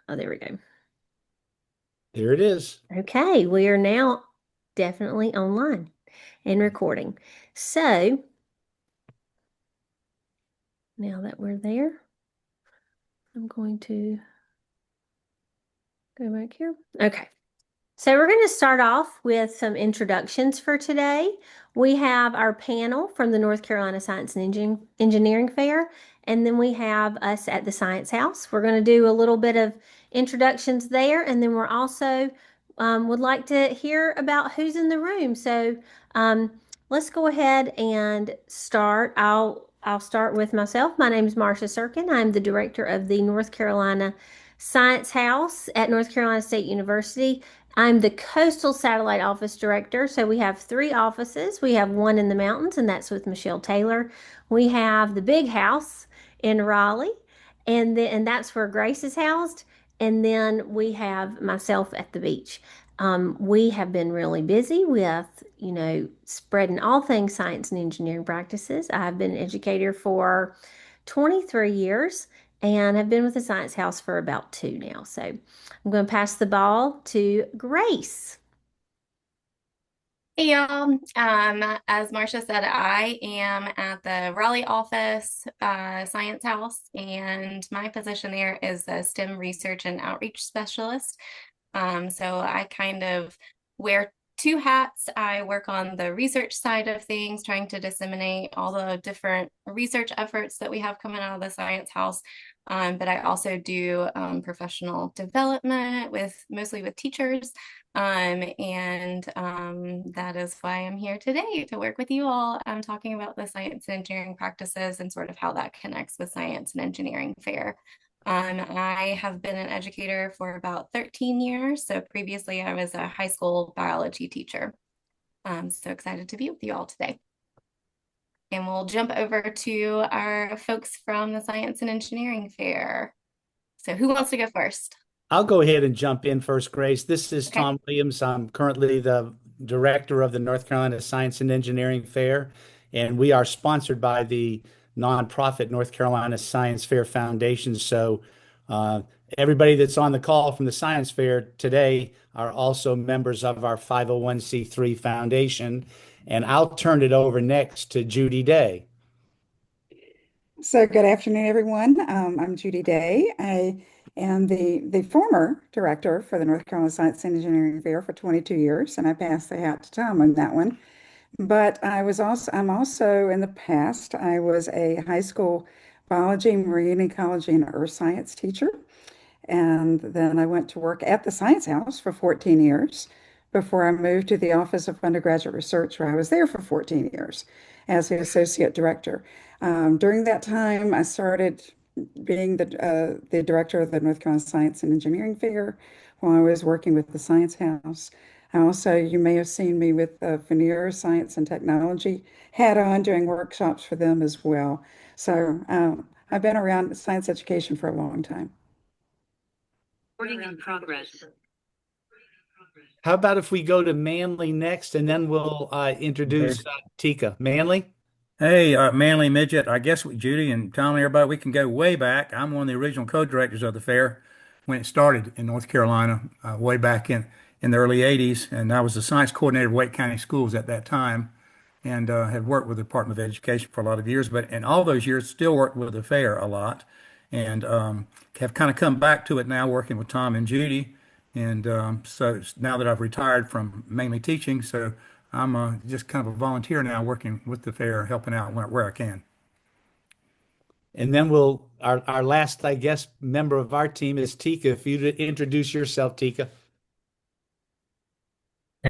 Oh, there we go. There it is. Okay, we are now definitely online and recording. So now that we're there, I'm going to go back here. Okay. So we're going to start off with some introductions for today. We have our panel from the North Carolina Science and Engineering Fair, and then we have us at the Science House. We're going to do a little bit of introductions there, and then we're also would like to hear about who's in the room. So um, let's go ahead and start. I'll start with myself. My name is Marcia Sirkin. I'm the director of the North Carolina Science House at North Carolina State University. I'm the Coastal Satellite Office Director. So we have three offices. We have one in the mountains, and that's with Michelle Taylor. We have the big house in Raleigh, and that's where Grace is housed. And then we have myself at the beach. We have been really busy with, spreading all things science and engineering practices. I've been an educator for 23 years and have been with the Science House for about two now. So I'm going to pass the ball to Grace. Hey y'all. As Marcia said, I am at the Raleigh office, Science House, and my position there is a STEM research and outreach specialist. So I kind of wear two hats. I work on the research side of things, trying to disseminate all the different research efforts that we have coming out of the Science House. But I also do professional development mostly with teachers. That is why I'm here today to work with you all. I'm talking about the science and engineering practices and sort of how that connects with Science and Engineering Fair. I have been an educator for about 13 years. So previously I was a high school biology teacher. I'm so excited to be with you all today. And we'll jump over to our folks from the Science and Engineering Fair. So who wants to go first? I'll go ahead and jump in first, Grace. This is Okay. Tom Williams. I'm currently the director of the North Carolina Science and Engineering Fair, and we are sponsored by the nonprofit North Carolina Science Fair Foundation. So, uh, everybody that's on the call from the Science Fair today are also members of our 501c3 foundation. And I'll turn it over next to Judy Day. So good afternoon, everyone. I'm Judy Day. I am the former director for the North Carolina Science and Engineering Fair for 22 years, and I passed the hat to Tom on that one. But I'm also in the past, I was a high school biology, marine ecology, and earth science teacher. And then I went to work at the Science House for 14 years before I moved to the Office of Undergraduate Research, where I was there for 14 years as the associate director. During that time, I started being the director of the North Carolina Science and Engineering Fair while I was working with the Science House. I also, you may have seen me with Veneer Science and Technology hat on doing workshops for them as well. So I've been around science education for a long time. Recording in progress. How about if we go to Manley next, and then we'll introduce Tika. Manley? Hey, Manly Midget. I guess with Judy and Tom and everybody, we can go way back. I'm one of the original co-directors of the fair when it started in North Carolina, way back in the early 80s. And I was the science coordinator of Wake County Schools at that time and had worked with the Department of Education for a lot of years. But in all those years, still worked with the fair a lot and have kind of come back to it now working with Tom and Judy. And so now that I've retired from mainly teaching, so I'm just kind of a volunteer now working with the fair, helping out where I can. And then our last, I guess, member of our team is Tika. If you'd introduce yourself, Tika.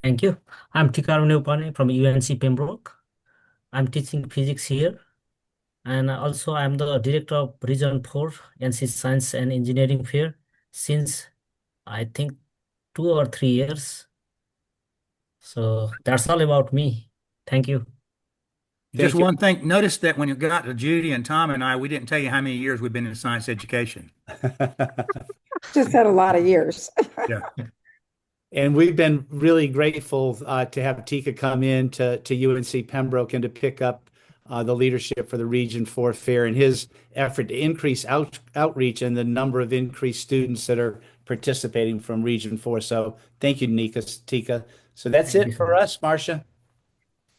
Thank you. I'm Tikaru Pane from UNC Pembroke. I'm teaching physics here. And also I'm the director of Region 4 NC Science and Engineering Fair since I think 2 or 3 years. So that's all about me. Thank you. Just Thank you. one thing, notice that when you got to Judy and Tom and I, we didn't tell you how many years we've been in science education. Just had a lot of years. Yeah. And we've been really grateful to have Tika come in to UNC Pembroke and to pick up the leadership for the Region 4 Fair and his effort to increase outreach and the number of increased students that are participating from Region 4. So thank you, Tika. So that's Thank you it so for much. us, Marcia.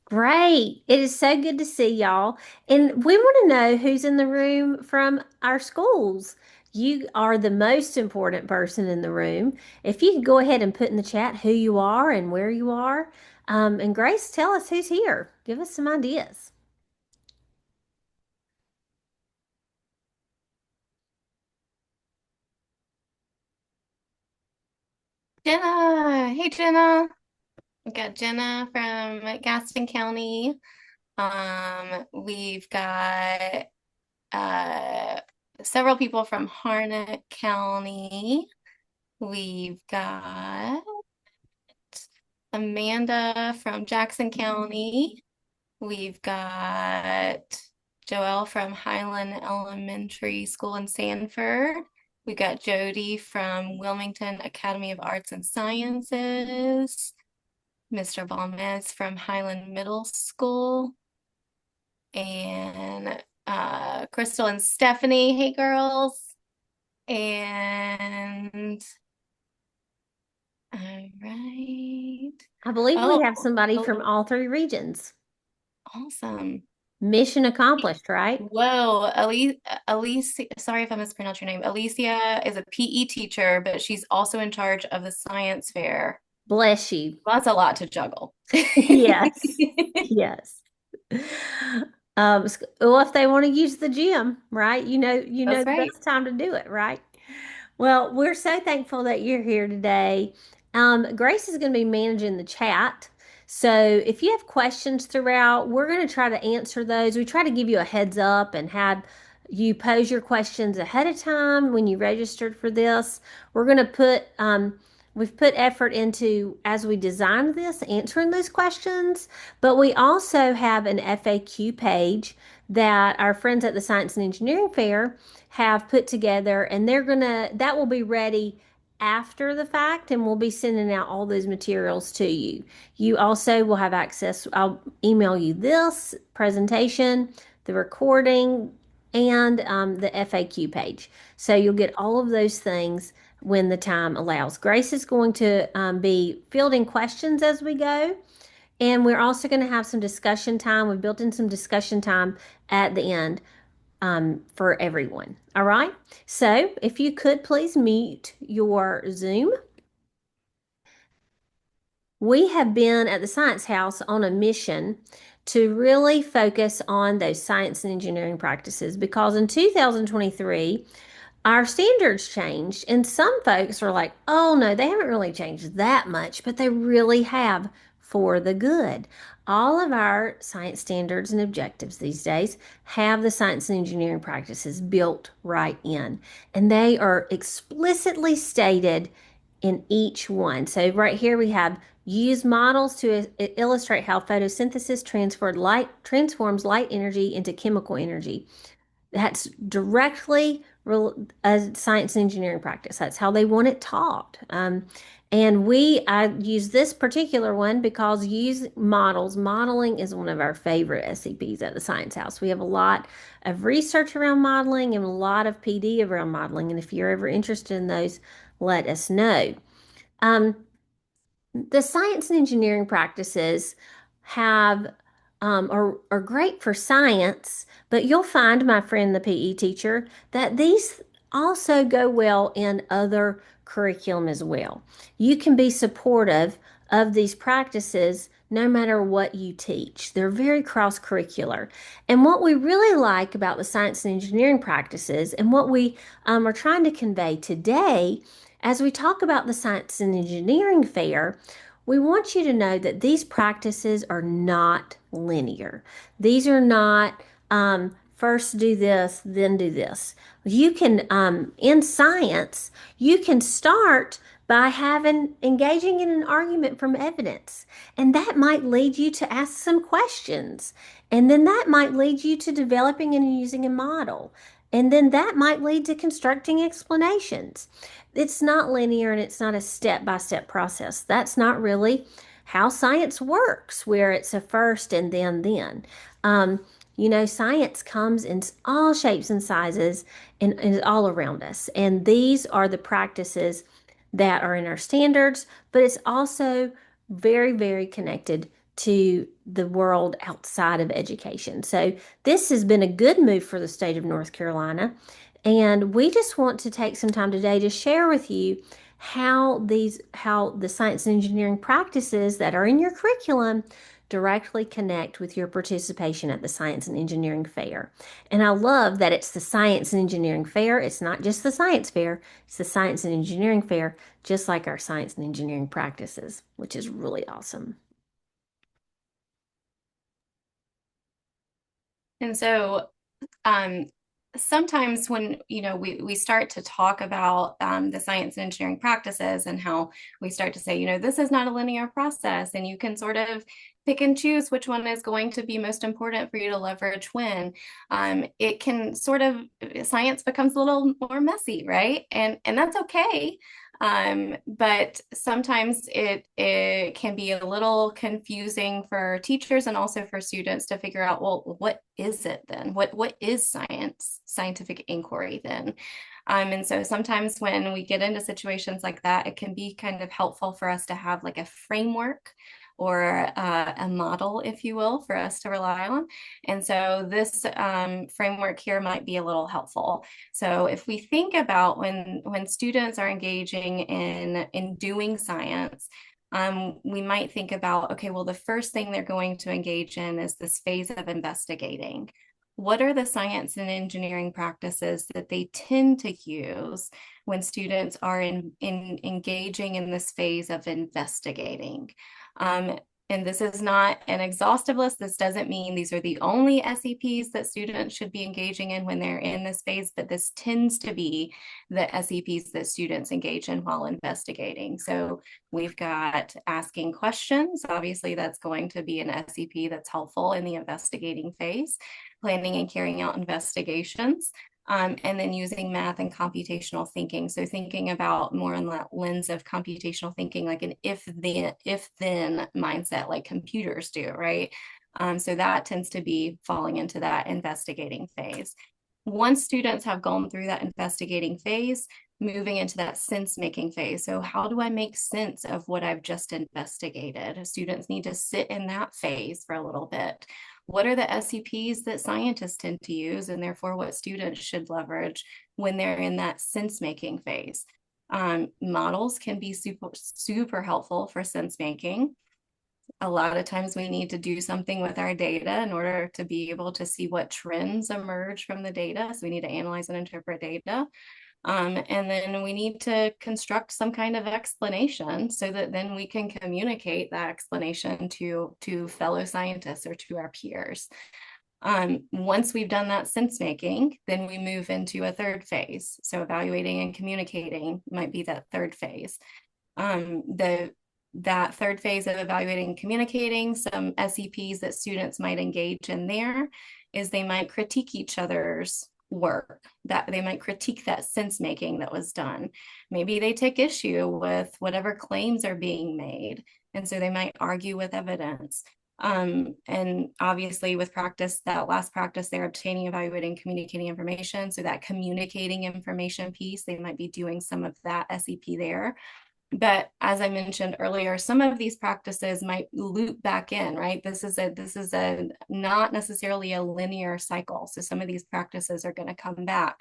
Great. It is so good to see y'all. And we want to know who's in the room from our schools. You are the most important person in the room. If you could go ahead and put in the chat who you are and where you are. And Grace, tell us who's here. Give us some ideas. Jenna. Hey, Jenna. We got Jenna from Gaston County. We've got several people from Harnett County. We've got Amanda from Jackson County. We've got Joelle from Highland Elementary School in Sanford. We've got Jody from Wilmington Academy of Arts and Sciences. Mr. Balmez from Highland Middle School. And Crystal and Stephanie. Hey, girls. And all right. I believe we have somebody Oh, from all three regions. awesome. Mission accomplished, right? Whoa, Elise, sorry if I mispronounced your name. Alicia is a PE teacher, but she's also in charge of the science fair. Bless you. That's a lot to juggle. Yes. Yes. Well, if they want to use the gym, right? You know That's the right. best time to do it, right? Well, we're so thankful that you're here today. Grace is going to be managing the chat. So if you have questions throughout, we're going to try to answer those. We try to give you a heads up and have you pose your questions ahead of time when you registered for this. We're going to we've put effort into, as we designed this, answering those questions, but we also have an FAQ page that our friends at the Science and Engineering Fair have put together, and that will be ready after the fact, and we'll be sending out all those materials to you. You also will have access. I'll email you this presentation, the recording, and the FAQ page. So you'll get all of those things when the time allows. Grace is going to be fielding questions as we go. And we're also going to have some discussion time. We've built in some discussion time at the end for everyone. All right. So if you could please mute your Zoom. We have been at the Science House on a mission to really focus on those science and engineering practices because in 2023, our standards changed, and some folks are like, oh no, they haven't really changed that much, but they really have for the good. All of our science standards and objectives these days have the science and engineering practices built right in, and they are explicitly stated in each one. So right here we have use models to illustrate how photosynthesis transforms light energy into chemical energy. That's directly a science and engineering practice. That's how they want it taught. And I use this particular one because use models. Modeling is one of our favorite SCPs at the Science House. We have a lot of research around modeling and a lot of PD around modeling. And if you're ever interested in those, let us know. The science and engineering practices are great for science, but you'll find, my friend, the PE teacher, that these also go well in other curriculum as well. You can be supportive of these practices no matter what you teach. They're very cross-curricular. And what we really like about the science and engineering practices and what we are trying to convey today as we talk about the Science and Engineering Fair, we want you to know that these practices are not linear. These are not first do this, then do this. You can, in science, you can start by engaging in an argument from evidence. And that might lead you to ask some questions. And then that might lead you to developing and using a model. And then that might lead to constructing explanations. It's not linear and it's not a step-by-step process. That's not really how science works, where it's a first and then. You know, science comes in all shapes and sizes and is all around us. And these are the practices that are in our standards, but it's also very, very connected to the world outside of education. So this has been a good move for the state of North Carolina. And we just want to take some time today to share with you how the science and engineering practices that are in your curriculum directly connect with your participation at the Science and Engineering Fair. And I love that it's the Science and Engineering Fair. It's not just the science fair, it's the Science and Engineering Fair, just like our science and engineering practices, which is really awesome. And so sometimes when we start to talk about the science and engineering practices and how we start to say, this is not a linear process, and you can sort of pick and choose which one is going to be most important for you to leverage when it can sort of science becomes a little more messy, right? And that's okay. But sometimes it can be a little confusing for teachers and also for students to figure out, well, what is it then? What is scientific inquiry then? And so sometimes when we get into situations like that, it can be kind of helpful for us to have like a framework or a model, if you will, for us to rely on. And so this framework here might be a little helpful. So if we think about when students are engaging in doing science, we might think about, okay, well, the first thing they're going to engage in is this phase of investigating. What are the science and engineering practices that they tend to use when students are engaging in this phase of investigating? And this is not an exhaustive list. This doesn't mean these are the only SEPs that students should be engaging in when they're in this phase, but this tends to be the SEPs that students engage in while investigating. So we've got asking questions. Obviously, that's going to be an SEP that's helpful in the investigating phase, planning and carrying out investigations. And then using math and computational thinking. So thinking about more on that lens of computational thinking, like an if-then mindset, like computers do, right? So that tends to be falling into that investigating phase. Once students have gone through that investigating phase, moving into that sense-making phase. So how do I make sense of what I've just investigated? Students need to sit in that phase for a little bit. What are the SEPs that scientists tend to use, and therefore what students should leverage when they're in that sense-making phase? Models can be super helpful for sense-making. A lot of times we need to do something with our data in order to be able to see what trends emerge from the data. So we need to analyze and interpret data. And then we need to construct some kind of explanation so that then we can communicate that explanation to fellow scientists or to our peers. Once we've done that sense making, then we move into a third phase. So evaluating and communicating might be that third phase. That third phase of evaluating and communicating, some SEPs that students might engage in there is they might critique each other's work, that they might critique that sense making that was done. Maybe they take issue with whatever claims are being made, and so they might argue with evidence. And obviously with practice, that last practice, they're obtaining, evaluating, communicating information. So that communicating information piece, they might be doing some of that SEP there. But as I mentioned earlier, some of these practices might loop back in, right? This is a not necessarily a linear cycle. So some of these practices are going to come back.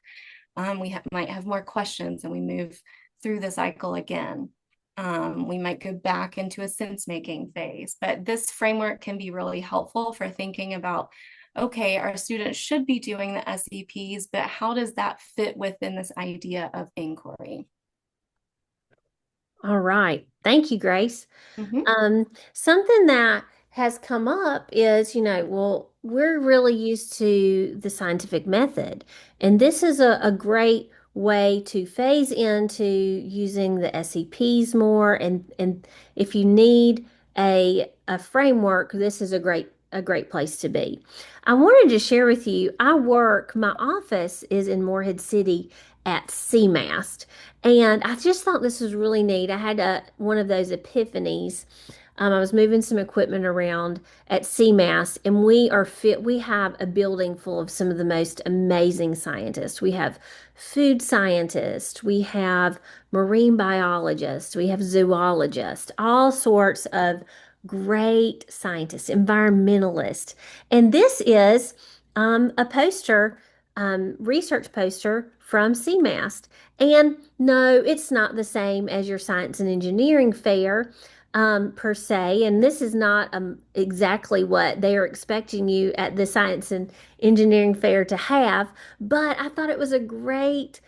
Might have more questions and we move through the cycle again. We might go back into a sense-making phase, but this framework can be really helpful for thinking about, okay, our students should be doing the SEPs, but how does that fit within this idea of inquiry? All right. Thank you, Grace. Mm-hmm. Something that has come up is, well, we're really used to the scientific method, and this is a great way to phase into using the SEPs more. And if you need a framework, this is a great place to be. I wanted to share with you, my office is in Morehead City at CMAST. And I just thought this was really neat. I had one of those epiphanies I was moving some equipment around at CMAS, and we have a building full of some of the most amazing scientists. We have food scientists, we have marine biologists, we have zoologists, all sorts of great scientists, environmentalists. And this is a poster, research poster from CMAS. And no, it's not the same as your science and engineering fair per se. And this is not exactly what they are expecting you at the science and engineering fair to have. But I thought it was a great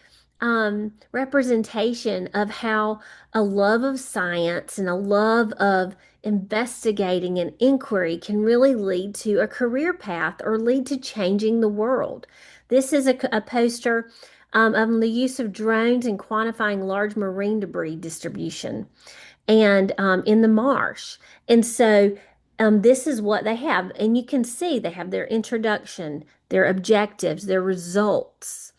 representation of how a love of science and a love of investigating and inquiry can really lead to a career path or lead to changing the world. This is a poster on the use of drones in quantifying large marine debris distribution and in the marsh. And so this is what they have. And you can see they have their introduction, their objectives, their results.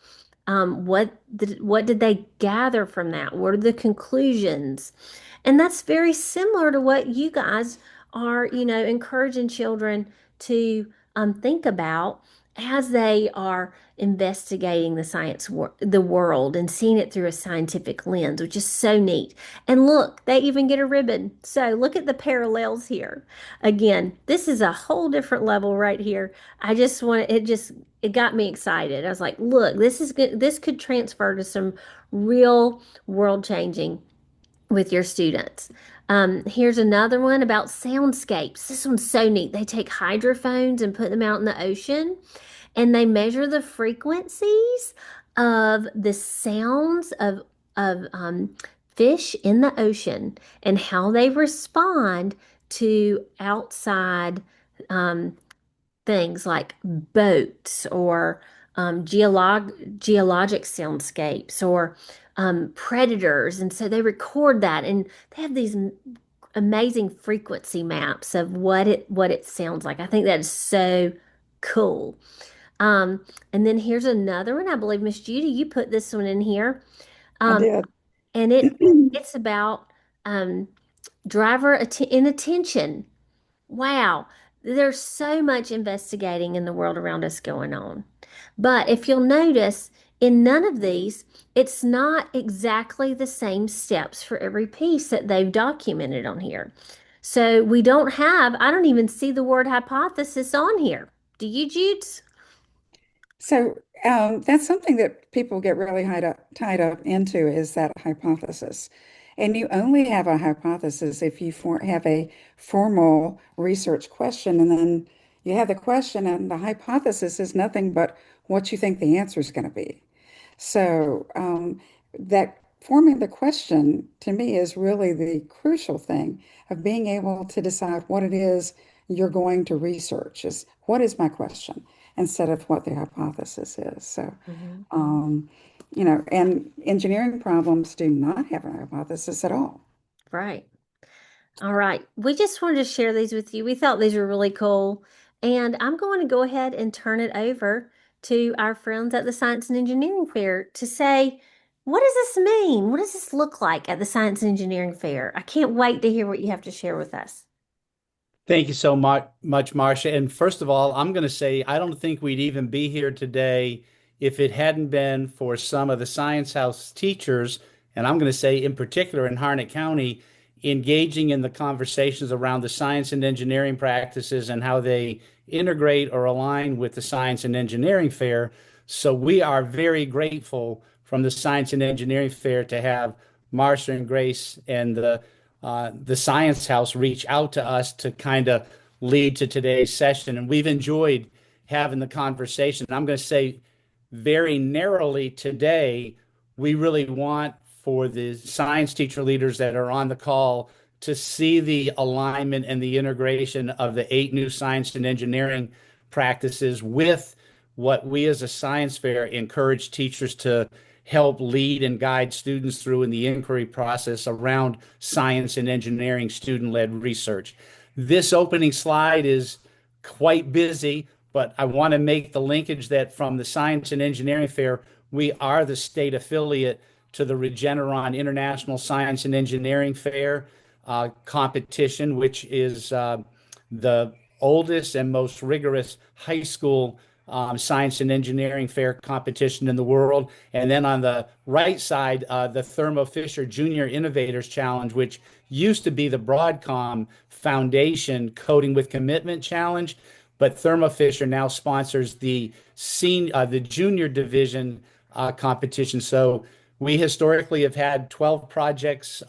What did they gather from that? What are the conclusions? And that's very similar to what you guys are, encouraging children to think about as they are investigating the world and seeing it through a scientific lens, which is so neat. And look, they even get a ribbon. So look at the parallels here. Again, this is a whole different level right here. It got me excited. I was like, look, this is good. This could transfer to some real world changing with your students. Here's another one about soundscapes. This one's so neat. They take hydrophones and put them out in the ocean, and they measure the frequencies of the sounds of fish in the ocean and how they respond to outside things like boats or geologic soundscapes or predators. And so they record that, and they have these amazing frequency maps of what it sounds like. I think that is so cool. And then here's another one. I believe Miss Judy, you put this one in here. I did. And it's about driver inattention. Wow. There's so much investigating in the world around us going on. But if you'll notice, in none of these, it's not exactly the same steps for every piece that they've documented on here. So I don't even see the word hypothesis on here. Do you, Judes? So that's something that people get really tied up into is that hypothesis. And you only have a hypothesis if you have a formal research question, and then you have the question, and the hypothesis is nothing but what you think the answer is going to be. So that forming the question to me is really the crucial thing of being able to decide what it is you're going to research is what is my question instead of what the hypothesis is. So, and engineering problems do not have a hypothesis at all. Right. All right. We just wanted to share these with you. We thought these were really cool. And I'm going to go ahead and turn it over to our friends at the Science and Engineering Fair to say, what does this mean? What does this look like at the Science and Engineering Fair? I can't wait to hear what you have to share with us. Thank you so much, Marcia. And first of all, I'm going to say I don't think we'd even be here today if it hadn't been for some of the Science House teachers, and I'm going to say in particular in Harnett County, engaging in the conversations around the science and engineering practices and how they integrate or align with the Science and Engineering Fair. So we are very grateful from the Science and Engineering Fair to have Marcia and Grace and the Science House reach out to us to kind of lead to today's session. And we've enjoyed having the conversation. I'm going to say very narrowly today, we really want for the science teacher leaders that are on the call to see the alignment and the integration of the 8 new science and engineering practices with what we as a science fair encourage teachers to help lead and guide students through in the inquiry process around science and engineering student-led research. This opening slide is quite busy, but I want to make the linkage that from the Science and Engineering Fair, we are the state affiliate to the Regeneron International Science and Engineering Fair. competition, which is the oldest and most rigorous high school science and engineering fair competition in the world. And then on the right side, the Thermo Fisher Junior Innovators Challenge, which used to be the Broadcom Foundation Coding with Commitment Challenge, but Thermo Fisher now sponsors the junior division competition. So we historically have had 12 projects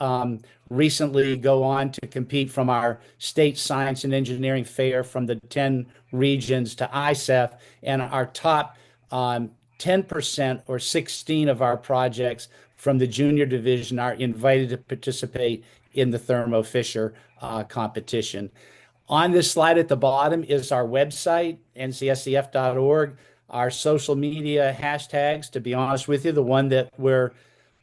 recently go on to compete from our state science and engineering fair from the 10 regions to ISEF, and our top 10% or 16 of our projects from the junior division are invited to participate in the Thermo Fisher competition. On this slide at the bottom is our website, ncscf.org, our social media hashtags. To be honest with you, the one that we're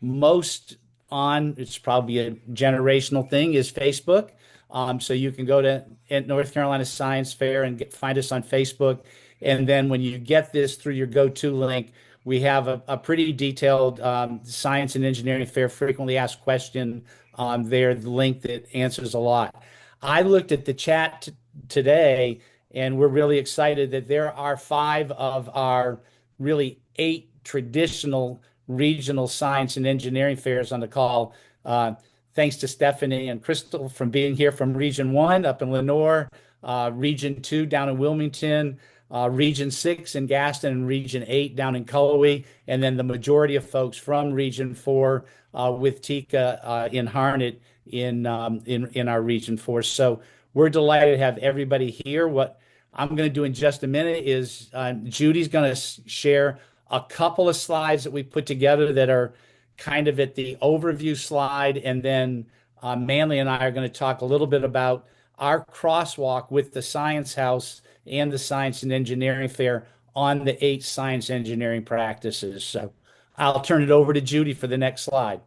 most on, it's probably a generational thing, is Facebook. So you can go to North Carolina Science Fair and find us on Facebook. And then when you get this through your go-to link, we have a pretty detailed science and engineering fair frequently asked question there, the link that answers a lot. I looked at the chat today, and we're really excited that there are 5 of our really 8 traditional regional science and engineering fairs on the call. Thanks to Stephanie and Crystal from being here from Region 1 up in Lenoir, Region 2 down in Wilmington, Region 6 in Gaston, and Region 8 down in Cullowhee, and then the majority of folks from Region 4 with Tika in Harnett in our Region 4. So we're delighted to have everybody here. What I'm going to do in just a minute is Judy's going to share a couple of slides that we put together that are kind of at the overview slide, and then Manley and I are going to talk a little bit about our crosswalk with the Science House and the Science and Engineering Fair on the 8 science engineering practices. So I'll turn it over to Judy for the next slide.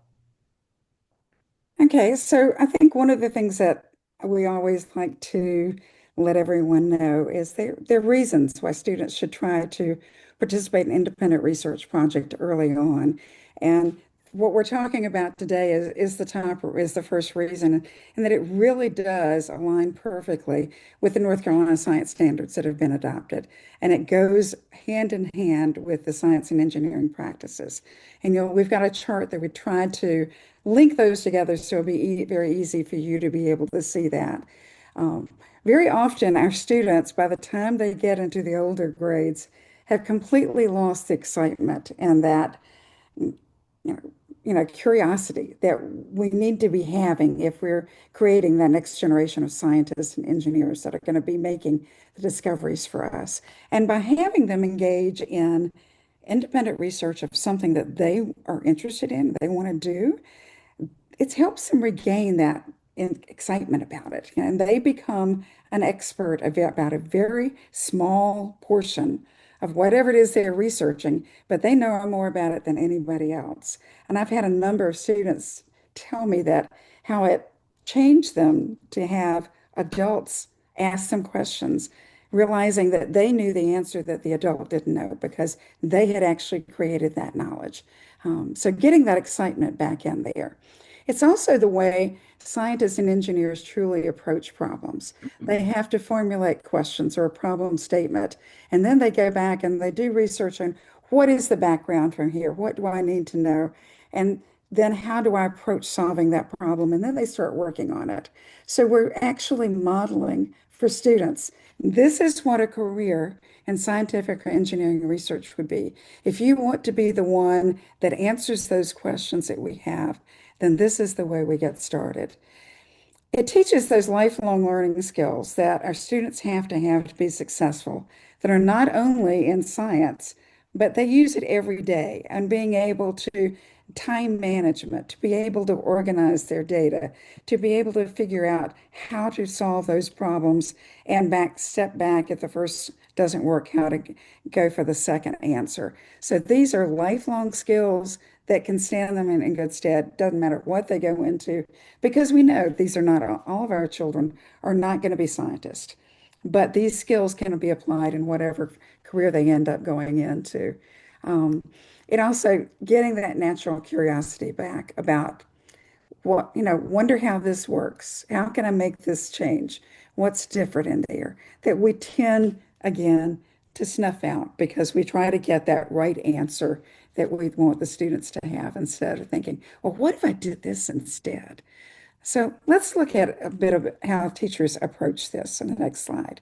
Okay, so I think one of the things that we always like to let everyone know is there are reasons why students should try to participate in independent research project early on. And what we're talking about today is the first reason, and that it really does align perfectly with the North Carolina science standards that have been adopted. And it goes hand in hand with the science and engineering practices. And we've got a chart that we tried to link those together so it'll be very easy for you to be able to see that. Very often our students, by the time they get into the older grades, have completely lost the excitement and that curiosity that we need to be having if we're creating that next generation of scientists and engineers that are going to be making the discoveries for us. And by having them engage in independent research of something that they are interested in, they want to do, it helps them regain that excitement about it. And they become an expert about a very small portion of whatever it is they're researching, but they know more about it than anybody else. And I've had a number of students tell me that how it changed them to have adults ask them questions, realizing that they knew the answer that the adult didn't know because they had actually created that knowledge. So getting that excitement back in there. It's also the way scientists and engineers truly approach problems. They have to formulate questions or a problem statement, and then they go back and they do research on what is the background from here? What do I need to know? And then how do I approach solving that problem? And then they start working on it. So we're actually modeling for students. This is what a career in scientific or engineering research would be. If you want to be the one that answers those questions that we have, then this is the way we get started. It teaches those lifelong learning skills that our students have to be successful, that are not only in science, but they use it every day, and being able to time management, to be able to organize their data, to be able to figure out how to solve those problems and step back if the first doesn't work, how to go for the second answer. So these are lifelong skills that can stand them in good stead. Doesn't matter what they go into, because we know these are not all of our children are not going to be scientists, but these skills can be applied in whatever career they end up going into. It also getting that natural curiosity back about what, wonder how this works. How can I make this change? What's different in there? That we tend, again, to snuff out because we try to get that right answer that we want the students to have instead of thinking, well, what if I did this instead? So let's look at a bit of how teachers approach this in the next slide.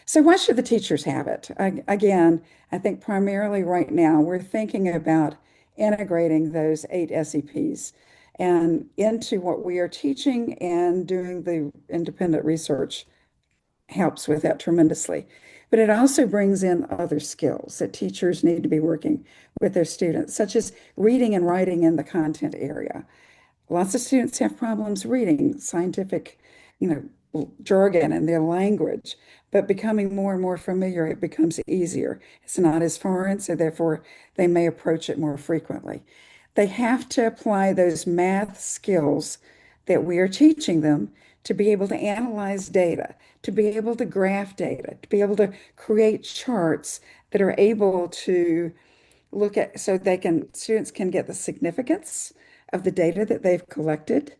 So why should the teachers have it? Again, I think primarily right now we're thinking about integrating those 8 SEPs and into what we are teaching, and doing the independent research helps with that tremendously. But it also brings in other skills that teachers need to be working with their students, such as reading and writing in the content area. Lots of students have problems reading scientific, jargon in their language, but becoming more and more familiar, it becomes easier. It's not as foreign, so therefore they may approach it more frequently. They have to apply those math skills that we are teaching them to be able to analyze data, to be able to graph data, to be able to create charts that are able to look at, so students can get the significance of the data that they've collected,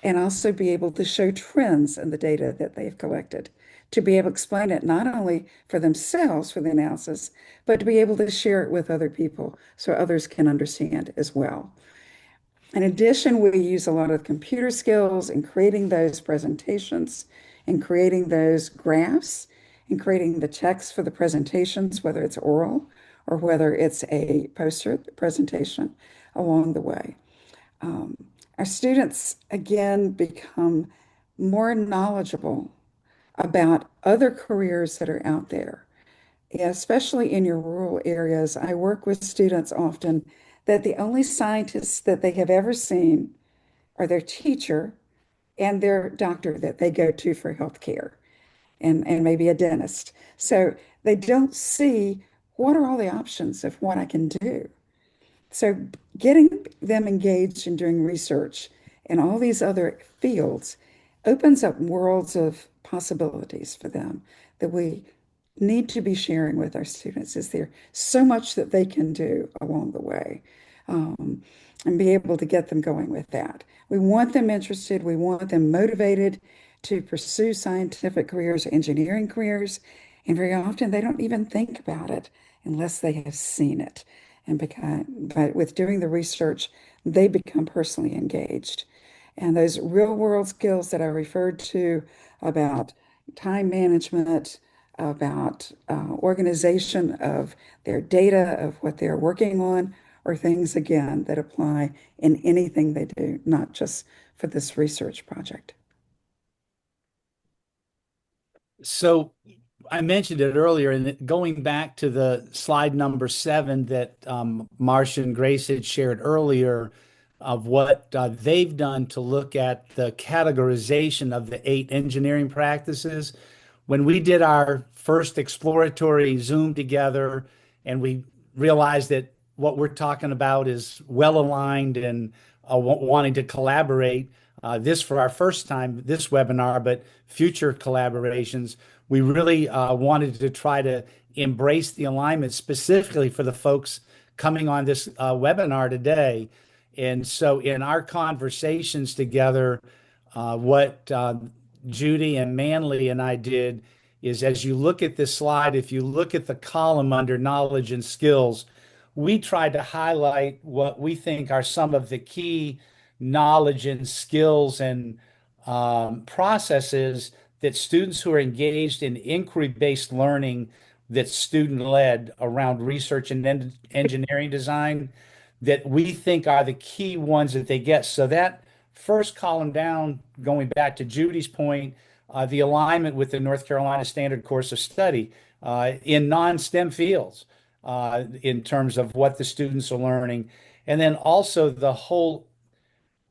and also be able to show trends in the data that they've collected, to be able to explain it not only for themselves for the analysis, but to be able to share it with other people so others can understand as well. In addition, we use a lot of computer skills in creating those presentations and creating those graphs and creating the text for the presentations, whether it's oral or whether it's a poster presentation along the way. Our students, again, become more knowledgeable about other careers that are out there, especially in your rural areas. I work with students often that the only scientists that they have ever seen are their teacher and their doctor that they go to for healthcare, and maybe a dentist. So they don't see what are all the options of what I can do. So getting them engaged in doing research in all these other fields opens up worlds of possibilities for them that we need to be sharing with our students. Is there so much that they can do along the way, and be able to get them going with that. We want them interested. We want them motivated to pursue scientific careers, engineering careers, and very often they don't even think about it unless they have seen it. But with doing the research, they become personally engaged. And those real world skills that I referred to about time management, about organization of their data, of what they're working on, are things, again, that apply in anything they do, not just for this research project. So I mentioned it earlier, and going back to the slide number 7 that Marcia and Grace had shared earlier, of what they've done to look at the categorization of the 8 engineering practices. When we did our first exploratory Zoom together, and we realized that what we're talking about is well aligned and wanting to collaborate, this for our first time, this webinar, but future collaborations, we really wanted to try to embrace the alignment specifically for the folks coming on this webinar today. And so in our conversations together, what Judy and Manley and I did is, as you look at this slide, if you look at the column under knowledge and skills, we tried to highlight what we think are some of the key knowledge and skills and processes that students who are engaged in inquiry-based learning that's student-led around research and engineering design, that we think are the key ones that they get. So that first column down, going back to Judy's point, the alignment with the North Carolina Standard Course of Study in non-STEM fields in terms of what the students are learning. And then also the whole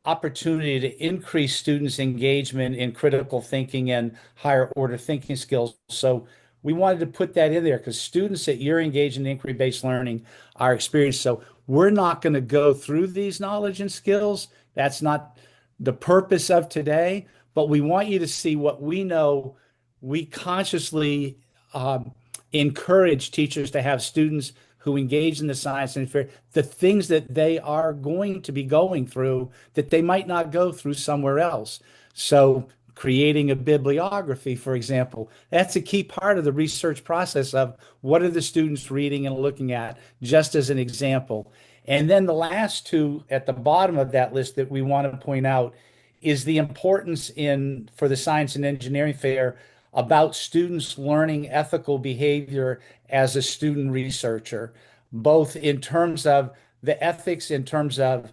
opportunity to increase students' engagement in critical thinking and higher order thinking skills. So we wanted to put that in there because students that you're engaged in inquiry-based learning are experienced. So we're not going to go through these knowledge and skills. That's not the purpose of today, but we want you to see what we know. We consciously encourage teachers to have students who engage in the science and fair, the things that they are going to be going through that they might not go through somewhere else. So creating a bibliography, for example, that's a key part of the research process of what are the students reading and looking at, just as an example. And then the last two at the bottom of that list that we want to point out is the importance for the Science and Engineering Fair about students learning ethical behavior as a student researcher, both in terms of the ethics, in terms of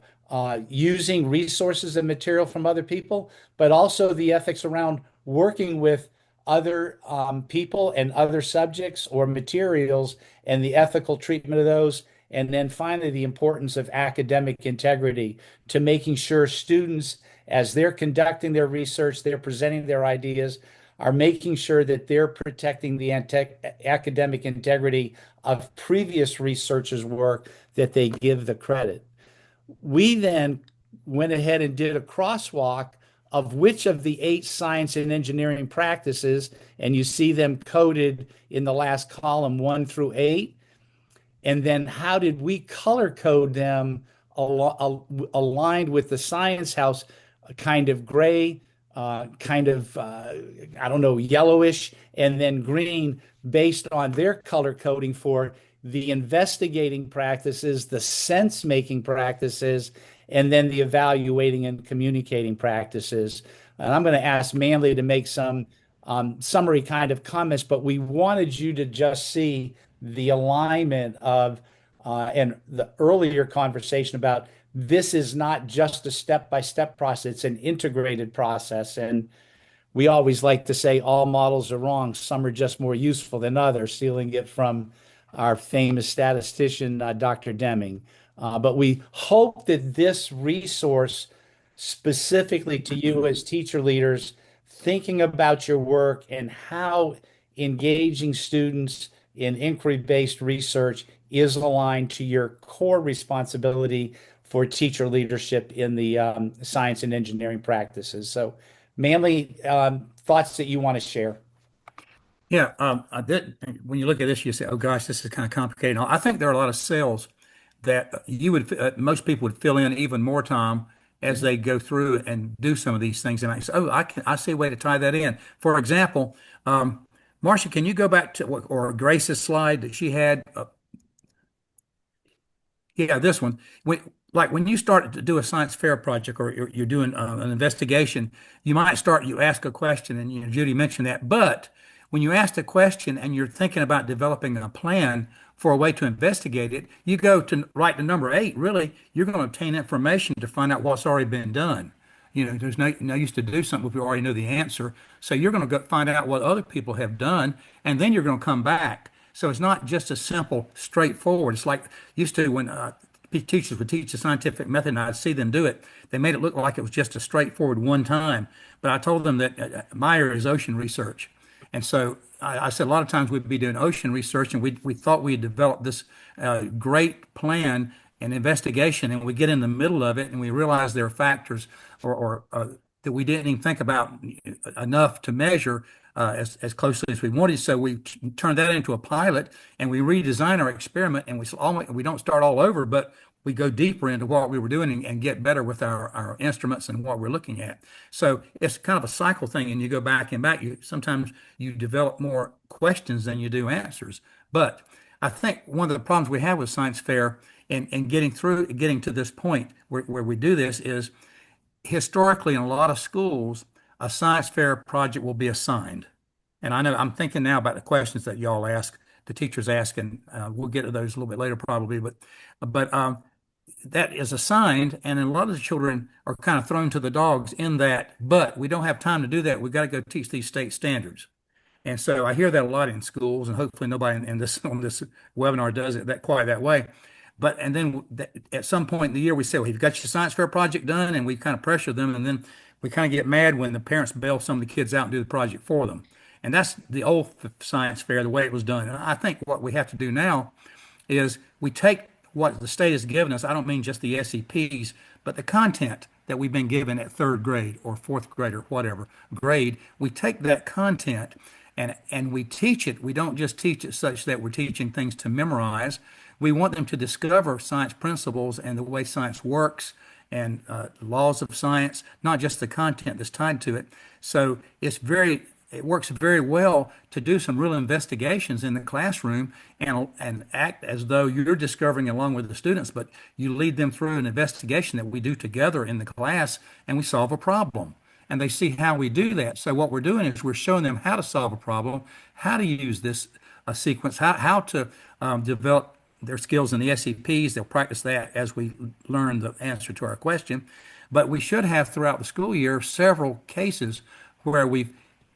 using resources and material from other people, but also the ethics around working with other people and other subjects or materials and the ethical treatment of those. And then finally, the importance of academic integrity to making sure students, as they're conducting their research, they're presenting their ideas, are making sure that they're protecting the academic integrity of previous researchers' work, that they give the credit. We then went ahead and did a crosswalk of which of the 8 science and engineering practices, and you see them coded in the last column, 1 through 8. And then how did we color code them aligned with the Science House, kind of gray, kind of, I don't know, yellowish, and then green, based on their color coding for the investigating practices, the sense-making practices, and then the evaluating and communicating practices. And I'm going to ask Manley to make some summary kind of comments, but we wanted you to just see the alignment of, and the earlier conversation about this is not just a step-by-step process, it's an integrated process. And we always like to say all models are wrong. Some are just more useful than others, stealing it from our famous statistician, Dr. Deming. But we hope that this resource, specifically to you as teacher leaders, thinking about your work and how engaging students in inquiry-based research is aligned to your core responsibility for teacher leadership in the science and engineering practices. So, Manley, thoughts that you want to share? Yeah, I did. When you look at this, you say, "Oh gosh, this is kind of complicated." I think there are a lot of cells that most people would fill in even more time as they go through and do some of these things. And I say, "Oh, I see a way to tie that in." For example, Marcia, can you go back to or Grace's slide that she had? Yeah, this one. When you start to do a science fair project or you're doing an investigation, you ask a question, and Judy mentioned that. But when you ask the question and you're thinking about developing a plan for a way to investigate it, you go to right to number 8. Really, you're going to obtain information to find out what's already been done. There's no use to do something if you already know the answer. So you're going to go find out what other people have done, and then you're going to come back. So it's not just a simple, straightforward. It's like used to when teachers would teach the scientific method, and I'd see them do it. They made it look like it was just a straightforward one time. But I told them that my area is ocean research. And so I said a lot of times we'd be doing ocean research, and we thought we had developed this great plan and investigation, and we get in the middle of it, and we realize there are factors or that we didn't even think about enough to measure as closely as we wanted. So we turned that into a pilot, and we redesign our experiment, and we don't start all over, but we go deeper into what we were doing and get better with our instruments and what we're looking at. So it's kind of a cycle thing, and you go back and back. Sometimes you develop more questions than you do answers. But I think one of the problems we have with science fair and getting to this point where we do this is historically in a lot of schools, a science fair project will be assigned. And I know I'm thinking now about the questions that y'all ask, the teachers ask, and we'll get to those a little bit later probably. But that is assigned, and a lot of the children are kind of thrown to the dogs in that. But we don't have time to do that. We've got to go teach these state standards. And so I hear that a lot in schools, and hopefully nobody on this webinar does it quite that way. And then at some point in the year, we say, well, you've got your science fair project done, and we kind of pressure them, and then we kind of get mad when the parents bail some of the kids out and do the project for them. And that's the old science fair, the way it was done. And I think what we have to do now is we take what the state has given us. I don't mean just the SEPs, but the content that we've been given at 3rd grade or 4th grade or whatever grade. We take that content and we teach it. We don't just teach it such that we're teaching things to memorize. we want them to discover science principles and the way science works and laws of science, not just the content that's tied to it. So it works very well to do some real investigations in the classroom and act as though you're discovering along with the students, but you lead them through an investigation that we do together in the class, and we solve a problem. And they see how we do that. So what we're doing is we're showing them how to solve a problem, how to use this sequence, how to develop their skills in the SEPs. They'll practice that as we learn the answer to our question. But we should have throughout the school year several cases where we've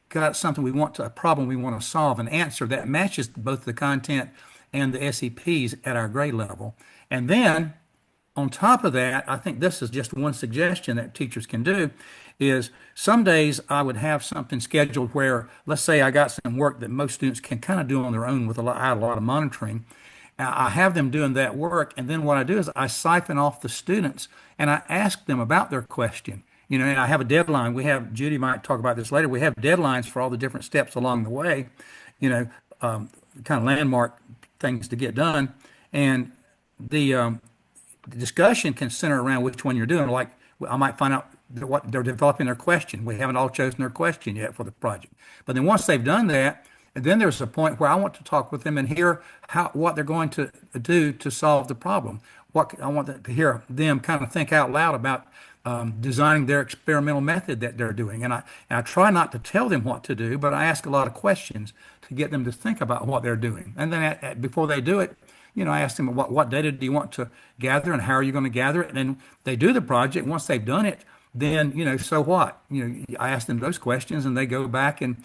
got something a problem we want to solve, an answer that matches both the content and the SEPs at our grade level. And then on top of that, I think this is just one suggestion that teachers can do, is some days I would have something scheduled where, let's say I got some work that most students can kind of do on their own without a lot of monitoring. I have them doing that work, and then what I do is I siphon off the students and I ask them about their question. And I have a deadline. Judy might talk about this later. We have deadlines for all the different steps along the way, kind of landmark things to get done. And the discussion can center around which one you're doing. Like I might find out what they're developing their question. We haven't all chosen their question yet for the project. But then once they've done that, and then there's a point where I want to talk with them and hear what they're going to do to solve the problem. I want to hear them kind of think out loud about designing their experimental method that they're doing. And I try not to tell them what to do, but I ask a lot of questions to get them to think about what they're doing. And then before they do it, I ask them what data do you want to gather and how are you going to gather it? And then they do the project. Once they've done it, then, so what? I ask them those questions and they go back and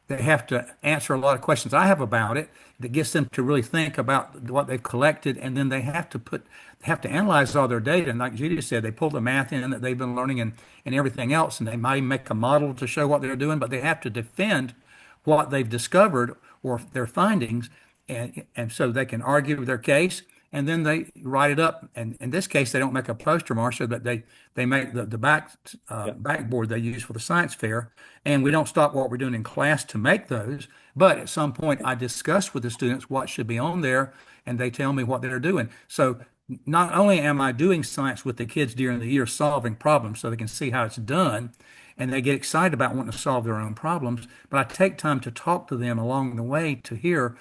they have to answer a lot of questions I have about it that gets them to really think about what they've collected, and then they have to analyze all their data. And like Judy said, they pull the math in that they've been learning and everything else, and they might make a model to show what they're doing, but they have to defend what they've discovered or their findings, and so they can argue their case. And then they write it up. And in this case, they don't make a poster, Marcia, but they make the backboard they use for the science fair. And we don't stop what we're doing in class to make those. But at some point, I discuss with the students what should be on there, and they tell me what they're doing. So not only am I doing science with the kids during the year, solving problems so they can see how it's done, and they get excited about wanting to solve their own problems, but I take time to talk to them along the way to hear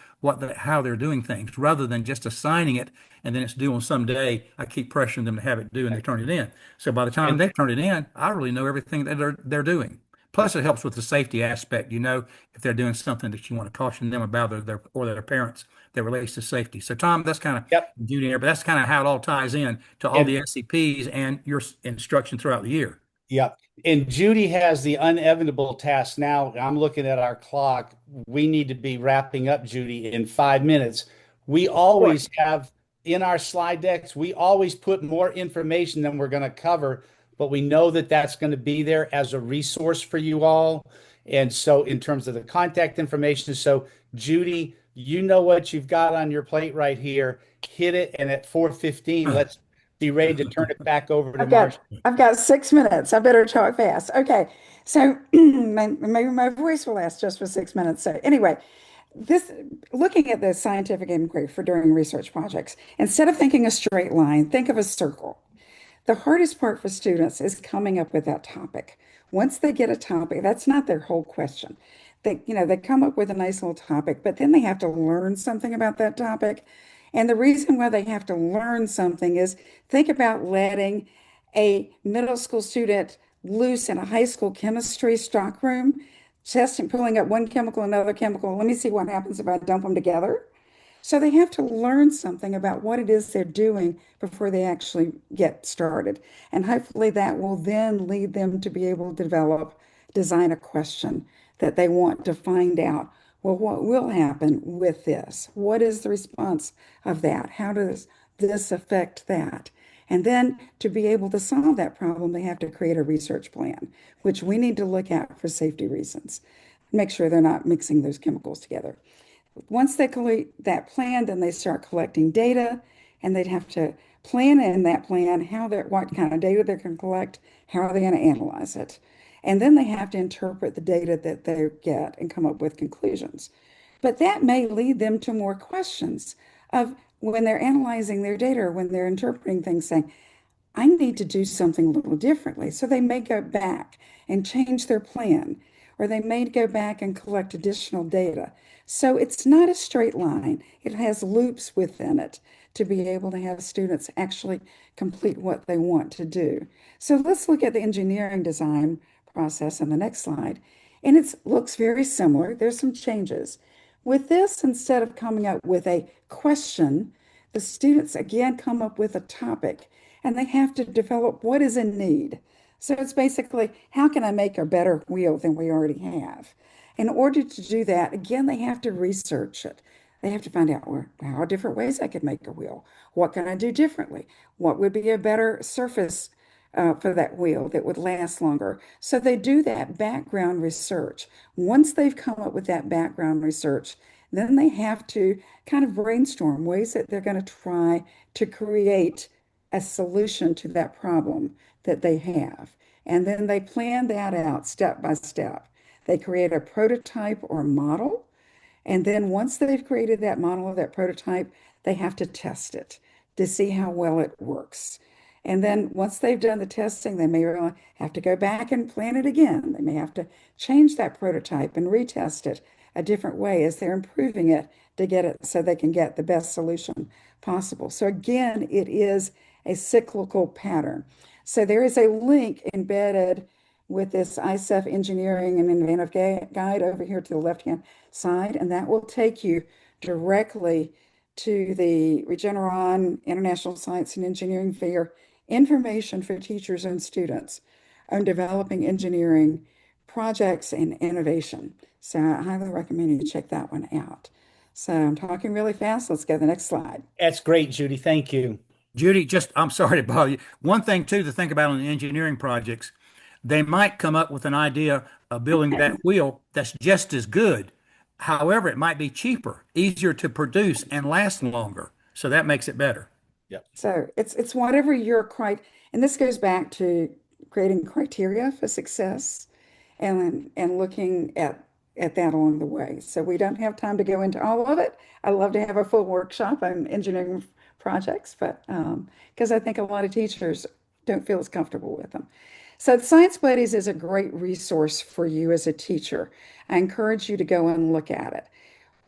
how they're doing things, rather than just assigning it and then it's due on some day. I keep pressuring them to have it due and they turn it in. So by the time they turn it in, I really know everything that they're doing. Plus, it helps with the safety aspect. If they're doing something that you want to caution them about, their parents, that relates to safety. So, Tom, that's kind of Judy here, but that's kind of how it all ties in to all the SCPs and your instruction throughout the year. Yep. And Judy has the unenviable task now. I'm looking at our clock. We need to be wrapping up, Judy, in 5 minutes. We always have in our slide decks, we always put more information than we're going to cover, but we know that that's going to be there as a resource for you all. And so in terms of the contact information, so Judy, you know what you've got on your plate right here. Hit it. And at 4:15, let's be ready to turn it back over to Marcia. I've got 6 minutes. I better talk fast. Okay. So maybe my voice will last just for 6 minutes. So anyway, looking at the scientific inquiry for during research projects, instead of thinking a straight line, think of a circle. The hardest part for students is coming up with that topic. Once they get a topic, that's not their whole question. They come up with a nice little topic, but then they have to learn something about that topic. And the reason why they have to learn something is, think about letting a middle school student loose in a high school chemistry stockroom, testing, pulling up one chemical, another chemical. Let me see what happens if I dump them together. So they have to learn something about what it is they're doing before they actually get started. And hopefully that will then lead them to be able to design a question that they want to find out. Well, what will happen with this? What is the response of that? How does this affect that? And then to be able to solve that problem, they have to create a research plan, which we need to look at for safety reasons. Make sure they're not mixing those chemicals together. Once they collect that plan, then they start collecting data, and they'd have to plan in that plan what kind of data they can collect, how are they going to analyze it. And then they have to interpret the data that they get and come up with conclusions. But that may lead them to more questions of when they're analyzing their data or when they're interpreting things, saying, I need to do something a little differently. So they may go back and change their plan, or they may go back and collect additional data. So it's not a straight line. It has loops within it to be able to have students actually complete what they want to do. So let's look at the engineering design process on the next slide. And it looks very similar. There's some changes. With this, instead of coming up with a question, the students again come up with a topic and they have to develop what is in need. So it's basically, how can I make a better wheel than we already have? In order to do that, again, they have to research it. They have to find out how different ways I could make a wheel. What can I do differently? What would be a better surface for that wheel that would last longer? So they do that background research. Once they've come up with that background research, then they have to kind of brainstorm ways that they're going to try to create a solution to that problem that they have. And then they plan that out step by step. They create a prototype or model. And then once they've created that model or that prototype, they have to test it to see how well it works. And then once they've done the testing, they may really have to go back and plan it again. They may have to change that prototype and retest it a different way as they're improving it to get it so they can get the best solution possible. So again, it is a cyclical pattern. So there is a link embedded with this ISEF Engineering and Inventive Guide over here to the left-hand side, and that will take you directly to the Regeneron International Science and Engineering Fair information for teachers and students on developing engineering projects and innovation. So I highly recommend you check that one out. So I'm talking really fast. Let's go to the next slide. That's great, Judy. Thank you. Judy, I'm sorry to bother you. One thing too to think about on the engineering projects, they might come up with an idea of building that wheel that's just as good. However, it might be cheaper, easier to produce, and last longer. So that makes it better. Yep. So it's whatever your and this goes back to creating criteria for success and looking at that along the way. So we don't have time to go into all of it. I love to have a full workshop on engineering projects, but because I think a lot of teachers don't feel as comfortable with them. So Science Buddies is a great resource for you as a teacher. I encourage you to go and look at it.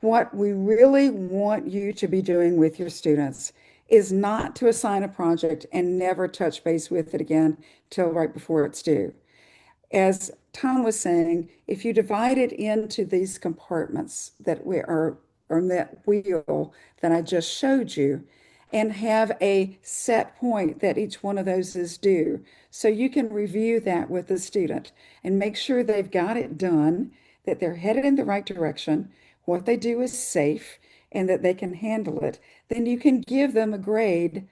What we really want you to be doing with your students is not to assign a project and never touch base with it again till right before it's due. As Tom was saying, if you divide it into these compartments that we are on that wheel that I just showed you, and have a set point that each one of those is due. So you can review that with the student and make sure they've got it done, that they're headed in the right direction, what they do is safe, and that they can handle it. Then you can give them a grade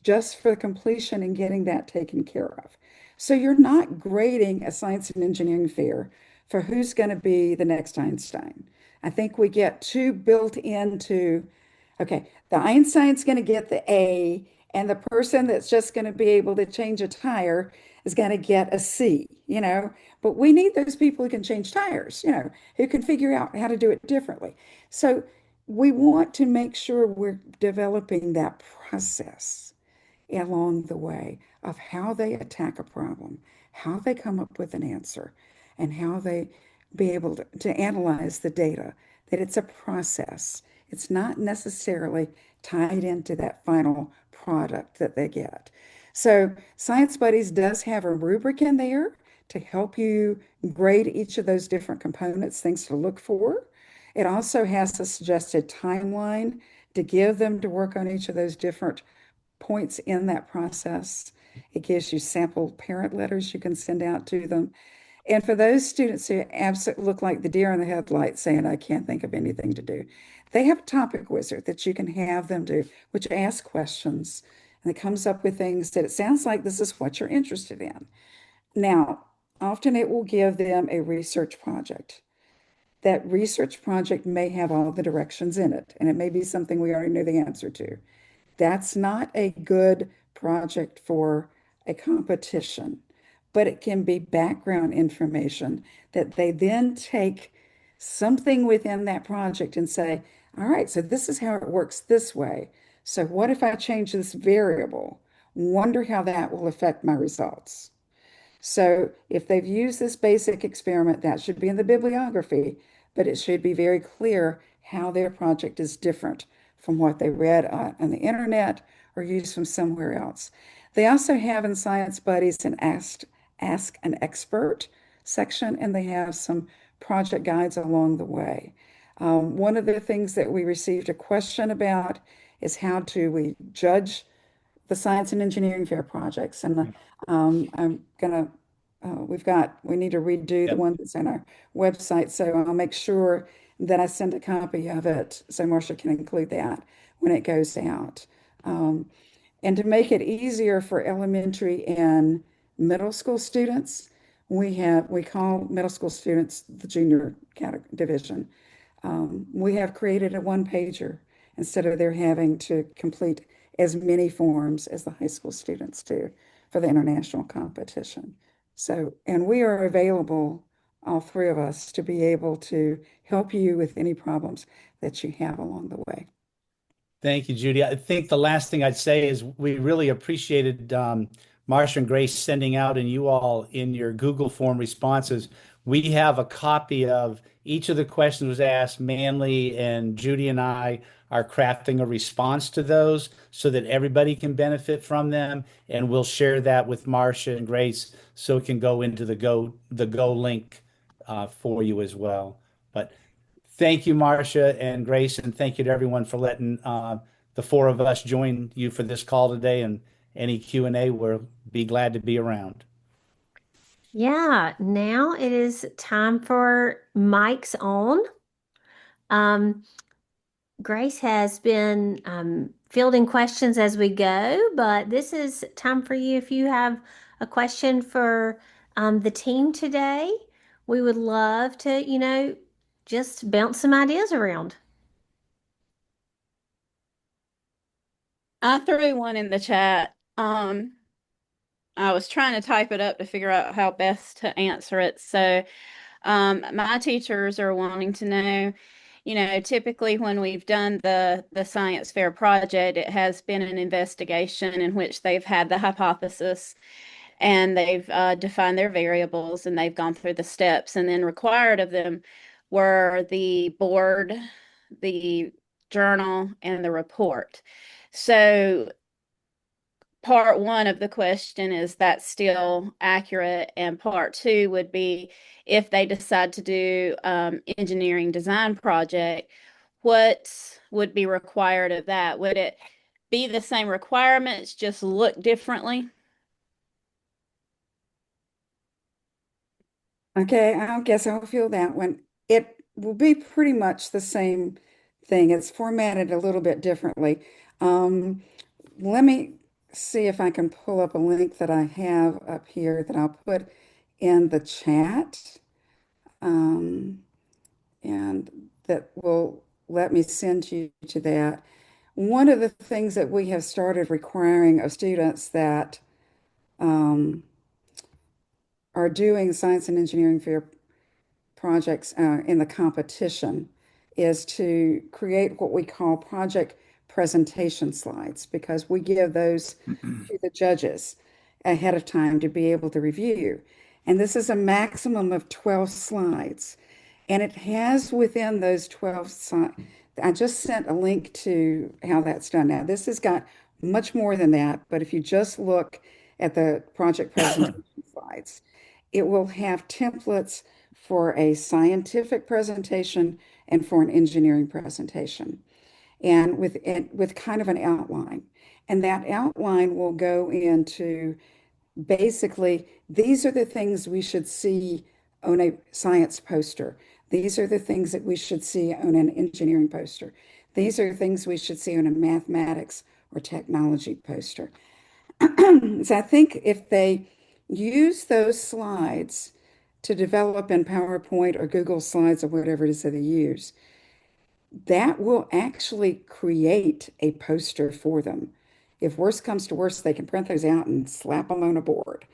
just for completion and getting that taken care of. So you're not grading a science and engineering fair for who's going to be the next Einstein. I think we get too built into, okay, the Einstein's going to get the A, and the person that's just going to be able to change a tire is going to get a C, But we need those people who can change tires, who can figure out how to do it differently. So we want to make sure we're developing that process along the way of how they attack a problem, how they come up with an answer, and how they be able to analyze the data, that it's a process. It's not necessarily tied into that final product that they get. So Science Buddies does have a rubric in there to help you grade each of those different components, things to look for. It also has a suggested timeline to give them to work on each of those different points in that process. It gives you sample parent letters you can send out to them. And for those students who absolutely look like the deer in the headlights saying, I can't think of anything to do, they have a topic wizard that you can have them do, which asks questions and it comes up with things that it sounds like this is what you're interested in. Now, often it will give them a research project. That research project may have all the directions in it, and it may be something we already know the answer to. That's not a good project for a competition, but it can be background information that they then take something within that project and say, All right, so this is how it works this way. So what if I change this variable? Wonder how that will affect my results. So if they've used this basic experiment, that should be in the bibliography, but it should be very clear how their project is different from what they read on the internet or used from somewhere else. They also have in Science Buddies an Ask an Expert section, and they have some project guides along the way. One of the things that we received a question about is how do we judge the science and engineering fair projects. And I'm gonna, we need to redo the Yep. one that's on our website. So I'll make sure that I send a copy of it so Marcia can include that when it goes out. And to make it easier for elementary and middle school students, we call middle school students the junior division. We have created a one-pager instead of their having to complete as many forms as the high school students do for the international competition. So, and we are available, all three of us, to be able to help you with any problems that you have along the way. Thank you, Judy. I think the last thing I'd say is we really appreciated Marsha and Grace sending out and you all in your Google form responses. We have a copy of each of the questions was asked. Manley and Judy and I are crafting a response to those so that everybody can benefit from them. And we'll share that with Marsha and Grace so it can go into the Go link for you as well. But thank you, Marcia and Grace, and thank you to everyone for letting the four of us join you for this call today. And any Q&A, we'll be glad to be around. Yeah, now it is time for mics on. Grace has been fielding questions as we go, but this is time for you. If you have a question for the team today, we would love to, just bounce some ideas around. I threw one in the chat. I was trying to type it up to figure out how best to answer it. So, my teachers are wanting to know, typically when we've done the science fair project, it has been an investigation in which they've had the hypothesis and they've defined their variables and they've gone through the steps, and then required of them were the board, the journal, and the report. So part one of the question is that still accurate, and part two would be if they decide to do engineering design project, what would be required of that? Would it be the same requirements, just look differently? Okay, I guess I'll feel that one. It will be pretty much the same thing. It's formatted a little bit differently. Let me see if I can pull up a link that I have up here that I'll put in the chat. And that will let me send you to that. One of the things that we have started requiring of students that are doing science and engineering fair projects in the competition is to create what we call project presentation slides, because we give those to the judges ahead of time to be able to review. And this is a maximum of 12 slides. And it has within those 12 slides, I just sent a link to how that's done now. This has got much more than that, but if you just look at the project presentation slides, it will have templates for a scientific presentation and for an engineering presentation, and with kind of an outline. And that outline will go into basically, these are the things we should see on a science poster. These are the things that we should see on an engineering poster. These are things we should see on a mathematics or technology poster. So I think if they use those slides to develop in PowerPoint or Google Slides or whatever it is that they use, that will actually create a poster for them. If worse comes to worse, they can print those out and slap them on a board.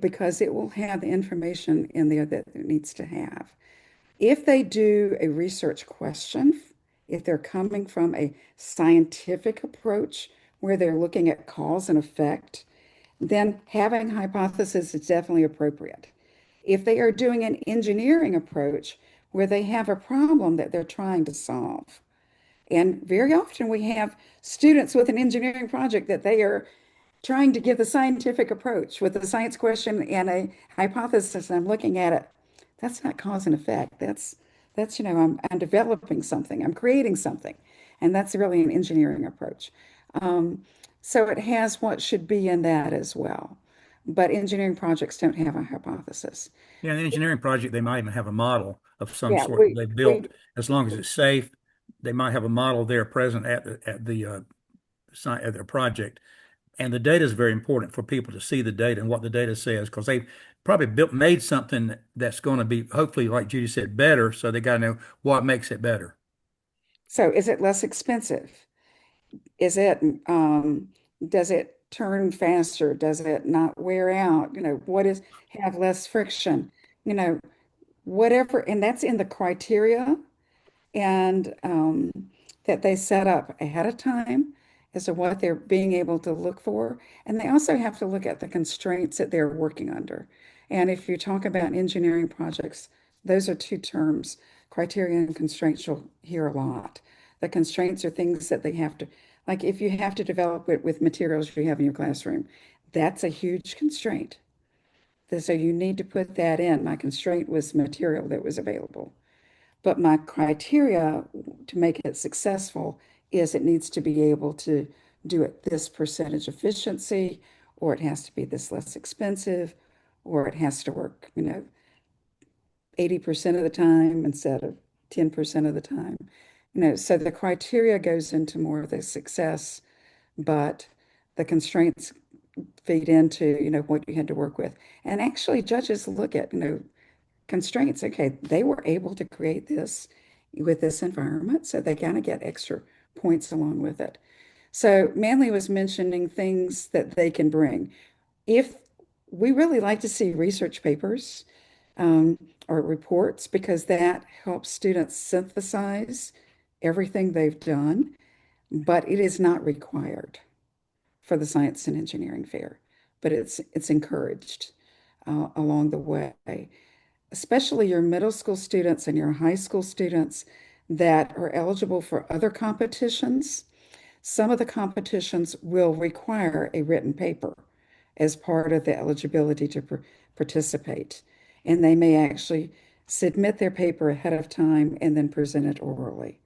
Because it will have the information in there that it needs to have. If they do a research question, if they're coming from a scientific approach where they're looking at cause and effect, then having hypothesis is definitely appropriate. If they are doing an engineering approach where they have a problem that they're trying to solve, and very often we have students with an engineering project that they are trying to give the scientific approach with a science question and a hypothesis, and I'm looking at it. That's not cause and effect. That's I'm developing something. I'm creating something, and that's really an engineering approach. So it has what should be in that as well. But engineering projects don't have a hypothesis. Yeah, in the engineering project, they might even have a model of some Yeah, sort that they built. As long as it's safe, they might have a model there present at the site at their project. And the data is very important for people to see the data and what the data says, because they probably made something that's going to be, hopefully, like Judy said, better. So they got to know what makes it better. So is it less expensive? Is it, does it turn faster? Does it not wear out? What is, have less friction? You know, whatever, and that's in the criteria and that they set up ahead of time as to what they're being able to look for. And they also have to look at the constraints that they're working under. And if you talk about engineering projects, those are two terms, criteria and constraints you'll hear a lot. The constraints are things that they have to, like if you have to develop it with materials you have in your classroom, that's a huge constraint. So you need to put that in. My constraint was material that was available. But my criteria to make it successful is it needs to be able to do it this percentage efficiency, or it has to be this less expensive, or it has to work, 80% of the time instead of 10% of the time. So the criteria goes into more of the success, but the constraints feed into, what you had to work with. And actually judges look at, constraints. Okay, they were able to create this with this environment, so they kind of get extra points along with it. So Manley was mentioning things that they can bring. If we really like to see research papers or reports because that helps students synthesize everything they've done, but it is not required for the Science and Engineering Fair, but it's encouraged along the way, especially your middle school students and your high school students that are eligible for other competitions. Some of the competitions will require a written paper as part of the eligibility to participate. And they may actually submit their paper ahead of time and then present it orally.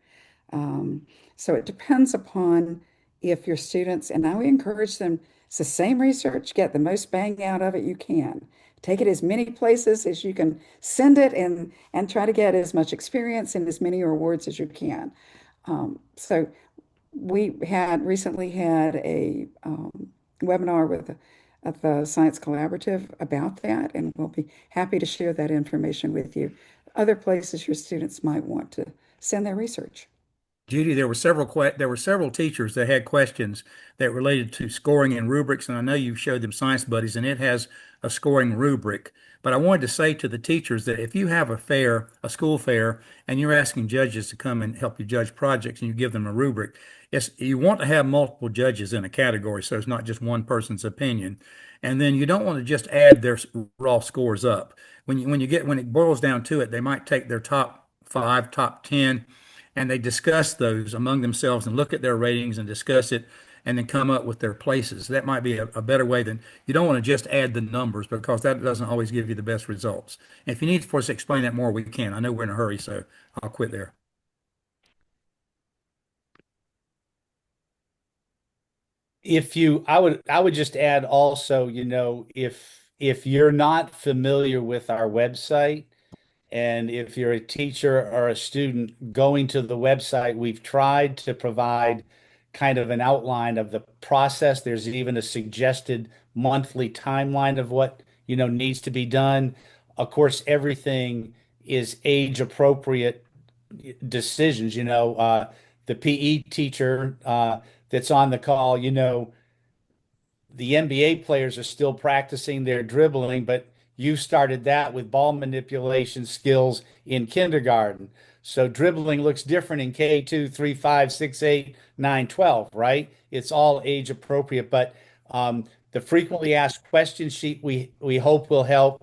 So it depends upon if your students, and I would encourage them, it's the same research, get the most bang out of it you can. Take it as many places as you can send it and try to get as much experience and as many awards as you can. So we recently had a webinar with the Science Collaborative about that, and we'll be happy to share that information with you. Other places your students might want to send their research. Judy, there were several teachers that had questions that related to scoring and rubrics, and I know you showed them Science Buddies, and it has a scoring rubric. But I wanted to say to the teachers that if you have a school fair, and you're asking judges to come and help you judge projects, and you give them a rubric, you want to have multiple judges in a category, so it's not just one person's opinion. And then you don't want to just add their raw scores up. When it boils down to it, they might take their top 5, top 10 and they discuss those among themselves and look at their ratings and discuss it and then come up with their places. That might be a better way than you don't want to just add the numbers because that doesn't always give you the best results. And if you need for us to explain that more, we can. I know we're in a hurry, so I'll quit there. I would just add also, if you're not familiar with our website, and if you're a teacher or a student going to the website, we've tried to provide kind of an outline of the process. There's even a suggested monthly timeline of what, needs to be done. Of course, everything is age appropriate decisions. The PE teacher that's on the call, the NBA players are still practicing their dribbling, but you started that with ball manipulation skills in kindergarten. So dribbling looks different in K2, 3, 5, 6, 8, 9, 12, right? It's all age appropriate, but the frequently asked question sheet we hope will help.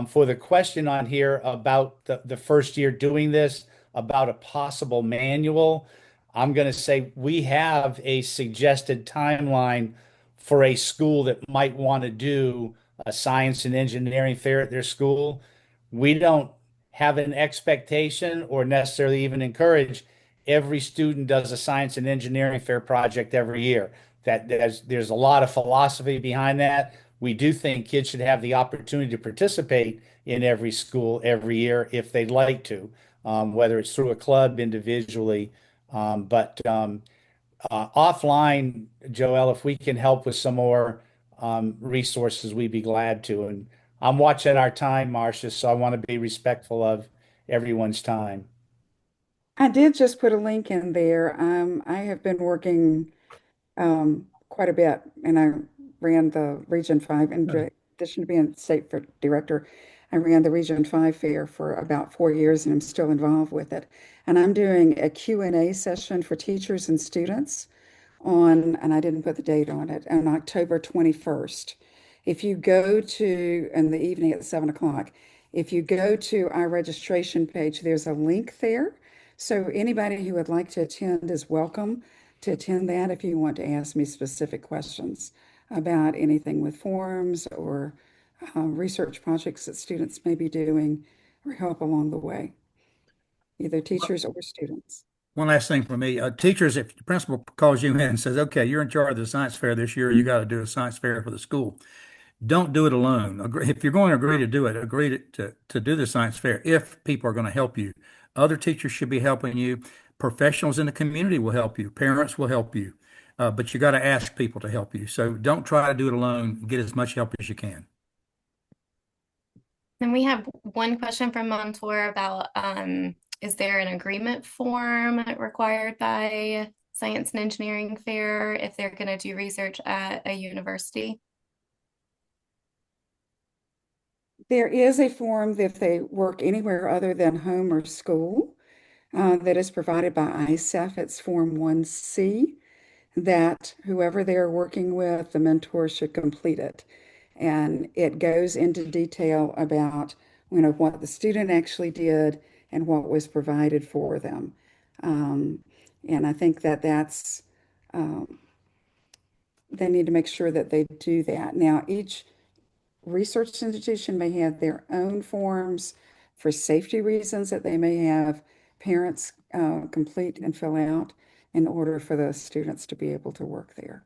For the question on here about the first year doing this, about a possible manual, I'm going to say we have a suggested timeline for a school that might want to do a science and engineering fair at their school. We don't have an expectation or necessarily even encourage every student does a science and engineering fair project every year. That there's a lot of philosophy behind that. We do think kids should have the opportunity to participate in every school every year if they'd like to, whether it's through a club individually. But offline, Joel, if we can help with some more resources, we'd be glad to. And I'm watching our time, Marcia, so I want to be respectful of everyone's time. I did just put a link in there. I have been working quite a bit, and I ran the Region 5, in addition to being state director, I ran the Region 5 fair for about 4 years, and I'm still involved with it. And I'm doing a Q&A session for teachers and students on, and I didn't put the date on it, on October 21st. If you go to, in the evening at 7 o'clock, if you go to our registration page, there's a link there. So anybody who would like to attend is welcome to attend that if you want to ask me specific questions about anything with forms or research projects that students may be doing or help along the way, either teachers or students. One last thing for me, teachers, if the principal calls you in and says, okay, you're in charge of the science fair this year, you got to do a science fair for the school. Don't do it alone. If you're going to agree to do it, agree to do the science fair if people are going to help you. Other teachers should be helping you. Professionals in the community will help you. Parents will help you. But you got to ask people to help you. So don't try to do it alone. Get as much help as you can. Then we have one question from Montour about is there an agreement form required by Science and Engineering Fair if they're going to do research at a university? There is a form that if they work anywhere other than home or school that is provided by ISEF. It's Form 1C that whoever they're working with, the mentor should complete it. And it goes into detail about, what the student actually did and what was provided for them. And I think that's, they need to make sure that they do that. Now, each research institution may have their own forms for safety reasons that they may have parents complete and fill out in order for the students to be able to work there.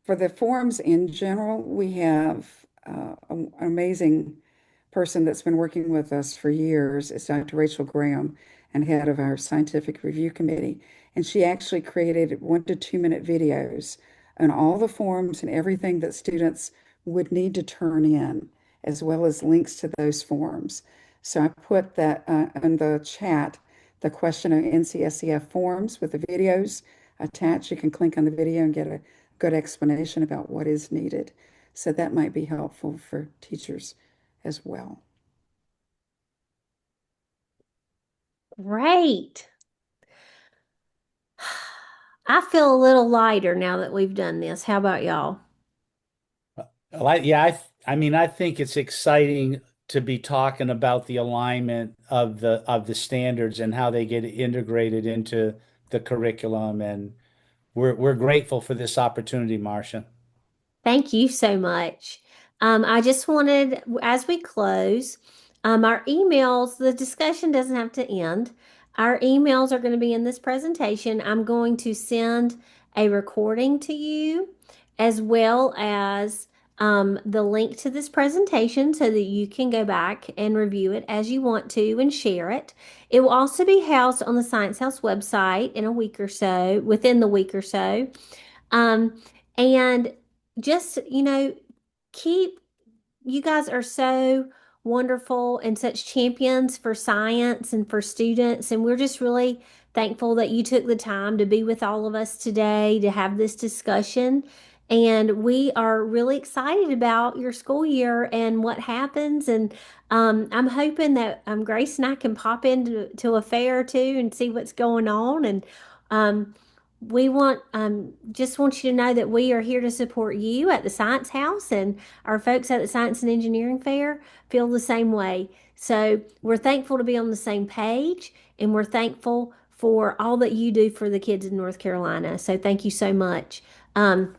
For the forms in general, we have an amazing person that's been working with us for years. It's Dr. Rachel Graham, and head of our scientific review committee. And she actually created 1 to 2 minute videos on all the forms and everything that students would need to turn in, as well as links to those forms. So I put that in the chat, the question of NCSEF forms with the videos attached. You can click on the video and get a good explanation about what is needed. So that might be helpful for teachers as well. Great. I feel a little lighter now that we've done this. How about y'all? I think it's exciting to be talking about the alignment of the standards and how they get integrated into the curriculum, and we're grateful for this opportunity, Marcia. Thank you so much. I just wanted, as we close, our emails, the discussion doesn't have to end. Our emails are going to be in this presentation. I'm going to send a recording to you as well as the link to this presentation so that you can go back and review it as you want to and share it. It will also be housed on the Science House website in a week or so, within the week or so. And just, you guys are so wonderful and such champions for science and for students. And we're just really thankful that you took the time to be with all of us today to have this discussion. And we are really excited about your school year and what happens. And I'm hoping that Grace and I can pop into a fair or two and see what's going on. And um, we want just want you to know that we are here to support you at the Science House, and our folks at the Science and Engineering Fair feel the same way. So we're thankful to be on the same page, and we're thankful for all that you do for the kids in North Carolina. So thank you so much. Our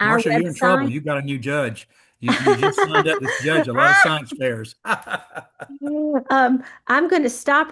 Marcia, you're in trouble. website. You got a new judge. You just signed up to judge a lot of science fairs. I'm going to stop